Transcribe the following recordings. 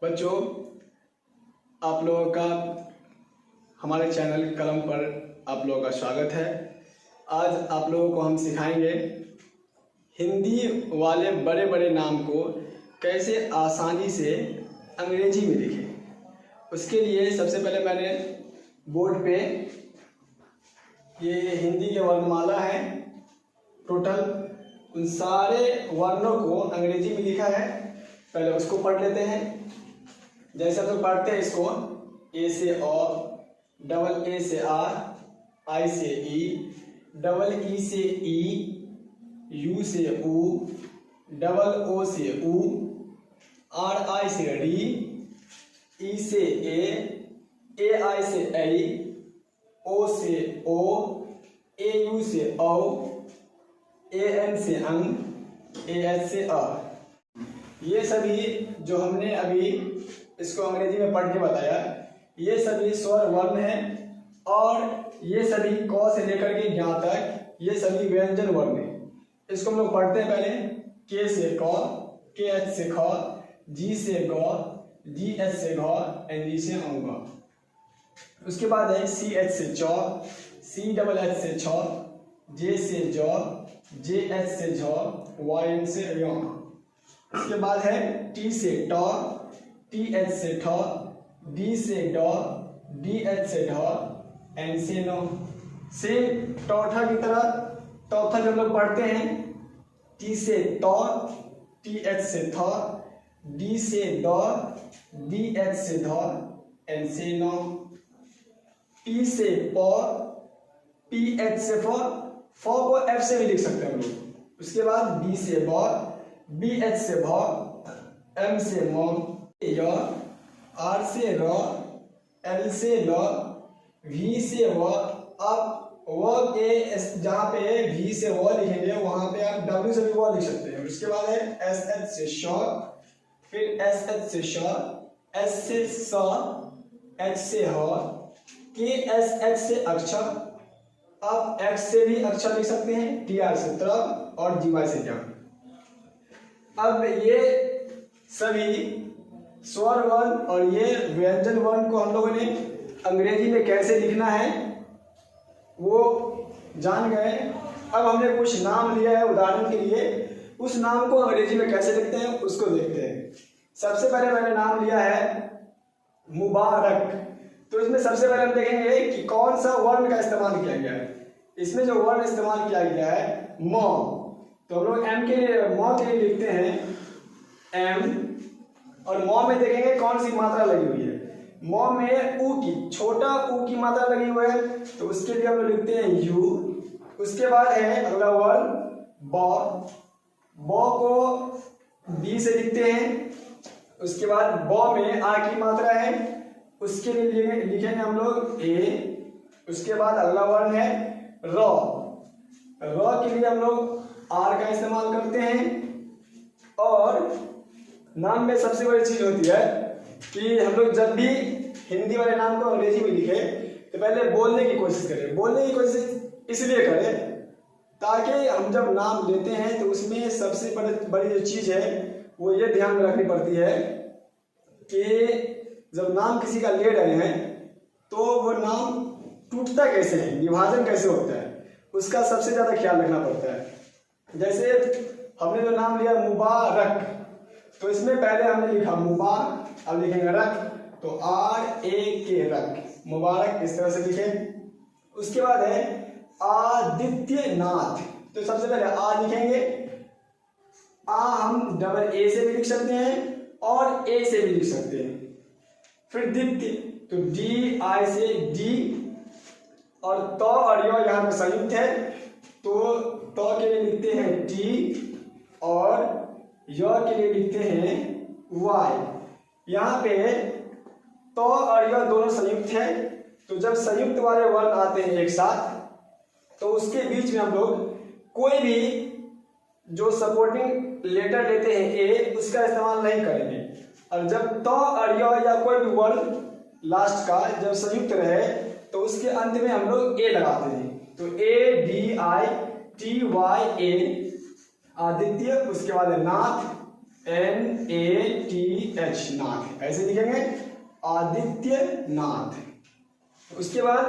बच्चों, आप लोगों का हमारे चैनल कलम पर आप लोगों का स्वागत है। आज आप लोगों को हम सिखाएंगे हिंदी वाले बड़े बड़े नाम को कैसे आसानी से अंग्रेजी में लिखें। उसके लिए सबसे पहले मैंने बोर्ड पे ये हिंदी के वर्णमाला है, टोटल उन सारे वर्णों को अंग्रेजी में लिखा है। पहले उसको पढ़ लेते हैं। जैसे हम लोग पढ़ते हैं इसको, ए से ओ, डबल ए से आर, आई से ई, डबल ई से ई, यू से ऊ, डबल ओ से ऊ, आर आई से री, ई से ए आई से आई, ओ से ओ, ए यू से औ, ए एन से अंग, ए एच से अ। ये सभी जो हमने अभी इसको अंग्रेजी में पढ़ के बताया, ये सभी स्वर वर्ण हैं और ये सभी क से लेकर के ज्ञ तक ये सभी व्यंजन वर्ण हैं। इसको हम लोग पढ़ते हैं पहले। के से क, के एच से ख, जी से ग, जी एच से घ, एन जी से अंग। उसके बाद है सी एच से च, सी डबल एच से छ, जे से ज, जे एच से झ, वाई एन से य। उसके बाद है टी से ट, टी एच से ठ, डी से ड, डी एच से ढ, एन से नो। सेम टौठा की तरह टौथा जो लोग पढ़ते हैं, टी से ट, टी एच से थ, डी से द, डी एच से ध, एन से नो। पी से प, पी एच से फ, फ को एफ से भी लिख सकते हैं हम लोग। उसके बाद बी से ब, बी एच से भ, एम से म, य, आर से र, एल से ल, वी से व। आप व के जहाँ पे वी से व लिखेंगे वहां पे आप डब्ल्यू से भी व लिख सकते हैं। उसके बाद है एस एच से श, फिर एस एच से श, एस से स, एच से ह, के एस एच से अक्षर। आप एक्स से भी अक्षर लिख सकते हैं, टी आर से तरफ और जी वाई से जब। अब ये सभी स्वर वर्ण और ये व्यंजन वर्ण को हम लोगों ने अंग्रेजी में कैसे लिखना है वो जान गए। अब हमने कुछ नाम लिया है उदाहरण के लिए, उस नाम को अंग्रेजी में कैसे लिखते हैं उसको देखते हैं। सबसे पहले मैंने नाम लिया है मुबारक। तो इसमें सबसे पहले हम देखेंगे कि कौन सा वर्ण का इस्तेमाल किया गया है। इसमें जो वर्ण इस्तेमाल किया गया है म, तो हम लोग एम के लिए म के लिए लिखते हैं एम, और म में देखेंगे कौन सी मात्रा लगी हुई है। म में ऊ की, छोटा ऊ की मात्रा लगी हुई है, तो उसके लिए हम लोग लिखते हैं यू। उसके बाद है अगला वर्ण ब, ब को बी से लिखते हैं। उसके बाद ब में आ की मात्रा है, उसके लिए लिखेंगे हम लोग ए। उसके बाद अगला वर्ण है र, र के लिए हम लोग आर का इस्तेमाल करते हैं। और नाम में सबसे बड़ी चीज होती है कि हम लोग जब भी हिंदी वाले नाम को अंग्रेजी में लिखे तो पहले बोलने की कोशिश करें। बोलने की कोशिश इसलिए करें ताकि हम जब नाम लेते हैं तो उसमें सबसे बड़ी जो चीज है वो ये ध्यान में रखनी पड़ती है कि जब नाम किसी का ले रहे हैं तो वो नाम टूटता कैसे है, विभाजन कैसे होता है, उसका सबसे ज्यादा ख्याल रखना पड़ता है। जैसे हमने जो नाम लिया मुबारक, तो इसमें पहले हमने लिखा मुबा, अब लिखेंगे रख, तो आर ए के रख, मुबारक इस तरह से लिखें। उसके बाद है आदित्यनाथ, तो सबसे पहले आ लिखेंगे। आ हम डबल ए से भी लिख सकते हैं और ए से भी लिख सकते हैं। फिर दित्य, तो डी आई से डी, और त और य यहाँ पे संयुक्त है, तो त के लिए लिखते हैं टी और य के लिए लिखते हैं वाई। यहाँ पे त और य दोनों संयुक्त है, तो जब संयुक्त वाले वर्ण आते हैं एक साथ तो उसके बीच में हम लोग कोई भी जो सपोर्टिंग लेटर लेते हैं ए, उसका इस्तेमाल नहीं करेंगे। और जब त और य या कोई भी वर्ण लास्ट का जब संयुक्त रहे तो उसके अंत में हम लोग ए लगाते हैं। तो A D I T Y A, Aditya. उसके बाद नाथ, NATH, नाथ, ऐसे लिखेंगे आदित्यनाथ। उसके बाद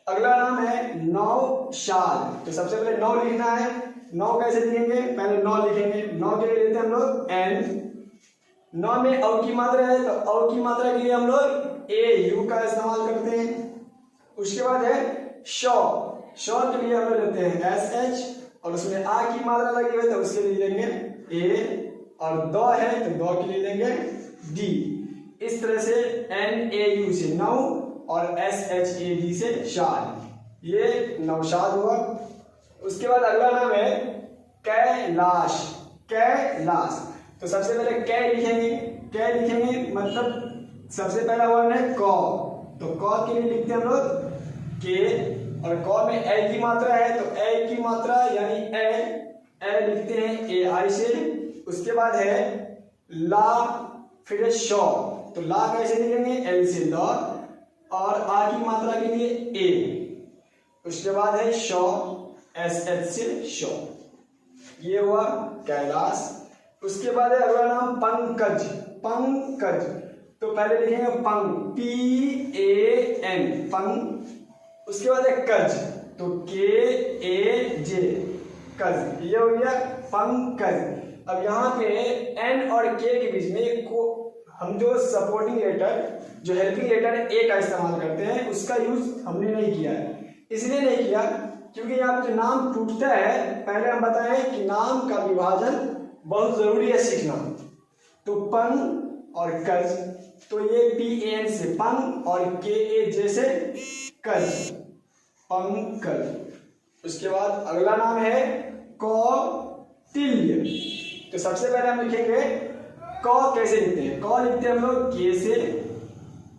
अगला नाम है नौशाद। तो सबसे पहले नौ लिखना है। नौ कैसे लिखेंगे, पहले नौ लिखेंगे। नौ के लिए लेते हैं हम लोग N। नौ में अव की मात्रा है, तो अव की मात्रा के लिए हम लोग AU का इस्तेमाल करते हैं। उसके बाद है शौ। शौ के लिए हम लोग लेते हैं SH, और उसमें आ की मात्रा लगी हुई है तो उसके लिए लेंगे A, और दो है तो दो के लिए लेंगे D। इस तरह से NAU से नौ और SHAD से शाद, ये नौशाद हुआ। उसके बाद अगला नाम है कैलाश। कैलाश, तो सबसे पहले कै लिखेंगे। कै लिखेंगे मतलब सबसे पहला वर्ण है क, तो क के लिए लिखते हैं हम लोग के, और क में ए की मात्रा है तो ए की मात्रा यानी ए लिखते हैं AI से। उसके बाद है ला, फिर शौ, तो ला कैसे लिखेंगे L से ल, और आ की मात्रा के लिए A। उसके बाद है शौ, SH से शौ, ये हुआ कैलाश। उसके बाद है अगला नाम पंकज। पंकज, तो पहले लिखेंगे पंग, PAN, पंग। उसके बाद है कज, तो KAJ, कज, ये हो गया पंकज। अब यहाँ पे N और K के बीच में को हम जो सपोर्टिंग लेटर, जो हेल्पिंग लेटर A का इस्तेमाल करते हैं, उसका यूज हमने नहीं किया है। इसलिए नहीं किया क्योंकि यहाँ पे जो नाम टूटता है, पहले हम बताएं कि नाम का विभाजन बहुत जरूरी है सीखना। तो पंग और कज, तो ये PAN से पंग और KAJ से कज, पंकज। उसके बाद अगला नाम है कौटिल्य। तो सबसे पहले हम लिखेंगे क, कैसे लिखते हैं, क लिखते हैं हम लोग K से।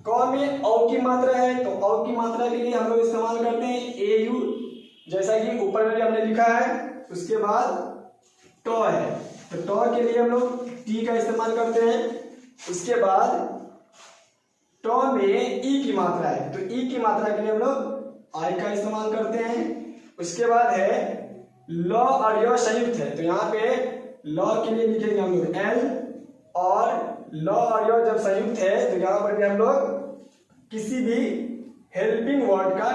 क में औ की मात्रा है तो औ की मात्रा के लिए हम लोग इस्तेमाल करते हैं AU, जैसा कि ऊपर में भी हमने लिखा है। उसके बाद टॉ है, तो टॉ के लिए हम लोग T का इस्तेमाल करते हैं। उसके बाद टॉ में E की मात्रा है, तो E की मात्रा के लिए हम लोग I का इस्तेमाल करते हैं। उसके बाद है ल और य संयुक्त है, तो यहाँ पे ल के लिए लिखेंगे हम लोग L, और ल और य जब संयुक्त है तो यहाँ पर भी हम लोग किसी भी हेल्पिंग वर्ड का,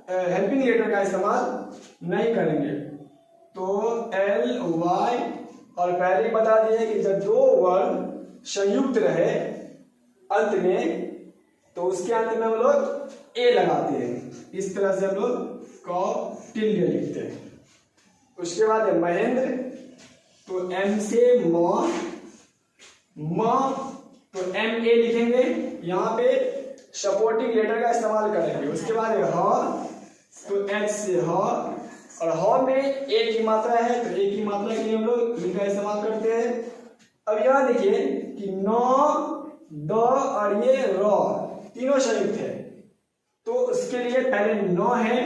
हेल्पिंग लेटर का इस्तेमाल नहीं करेंगे। तो LY, और पहले ही बता दिए कि जब दो वर्ण संयुक्त रहे अंत में, तो उसके अंत में हम लोग A लगाते हैं। इस तरह से हम लोग कौटिल्य लिखते हैं। उसके बाद है महेंद्र, तो M से म, तो MA लिखेंगे, यहाँ पे सपोर्टिंग लेटर का इस्तेमाल करेंगे। उसके बाद है ह, तो H से ह, और ह में A की मात्रा है तो A की मात्रा के लिए हम लोग इ का इस्तेमाल करते हैं। अब यहाँ देखिए कि नौ, द और ये र तीनों संयुक्त है, तो उसके लिए पहले नौ है।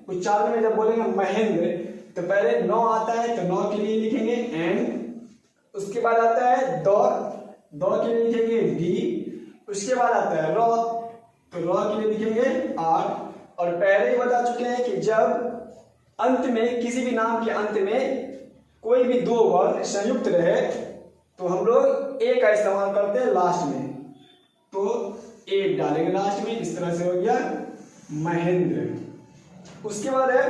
उच्चारण में जब बोलेंगे महेंद्र तो पहले नौ आता है, तो नौ के लिए लिखेंगे N। उसके बाद आता है द, द के लिए लिखेंगे D। उसके बाद आता है र, तो र के लिए लिखेंगे R। और पहले ही बता चुके हैं कि जब अंत में, किसी भी नाम के अंत में कोई भी दो वर्ण संयुक्त रहे तो हम लोग A का इस्तेमाल करते हैं लास्ट में, तो A डालेंगे लास्ट में। इस तरह से हो गया महेंद्र। उसके बाद है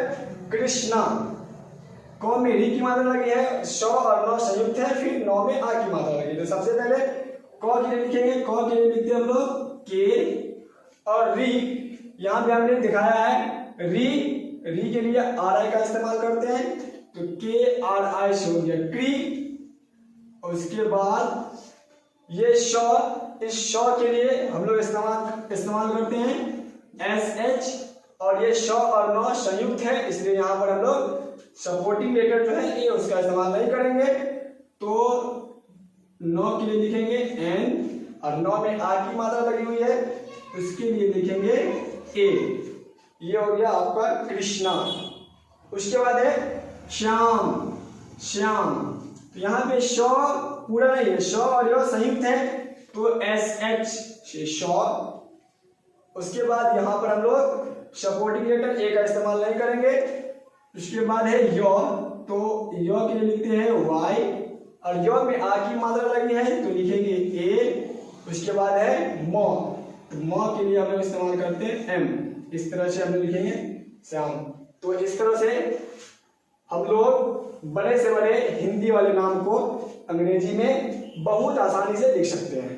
कृष्णा। क में री की मात्रा लगी है, श और न संयुक्त है, फिर नौ में आ की मात्रा लगी। तो सबसे पहले क के लिए लिखेंगे, क के लिए लिखते हैं हम लोग K, और री यहाँ पे हमने दिखाया है री के लिए RI का इस्तेमाल करते हैं, तो KRI से हो गया क्री। और उसके बाद ये श, इस श के लिए हम लोग इस्तेमाल करते हैं SH, और ये श और न संयुक्त है, इसलिए यहाँ पर हम लोग सपोर्टिंग लेटर जो है ये उसका इस्तेमाल नहीं करेंगे। तो नौ के लिए लिखेंगे N, और नौ में आ की मात्रा लगी हुई है, उसके लिए लिखेंगे A। ये हो गया आपका कृष्णा। उसके बाद है श्याम। श्याम, तो यहाँ पे श पूरा नहीं है, श और य संयुक्त है, तो SH से शौ। उसके बाद यहाँ पर हम लोग सपोर्टिंग लेटर A का इस्तेमाल नहीं करेंगे। उसके बाद है य, तो य के लिए लिखते हैं Y, और य में आ की मात्रा लगी है तो लिखेंगे ए, उसके बाद है म, तो म के लिए हम लोग इस्तेमाल करते हैं एम। इस तरह से हम लोग लिखेंगे श्याम। तो इस तरह से हम लोग बड़े से बड़े हिंदी वाले नाम को अंग्रेजी में बहुत आसानी से लिख सकते हैं।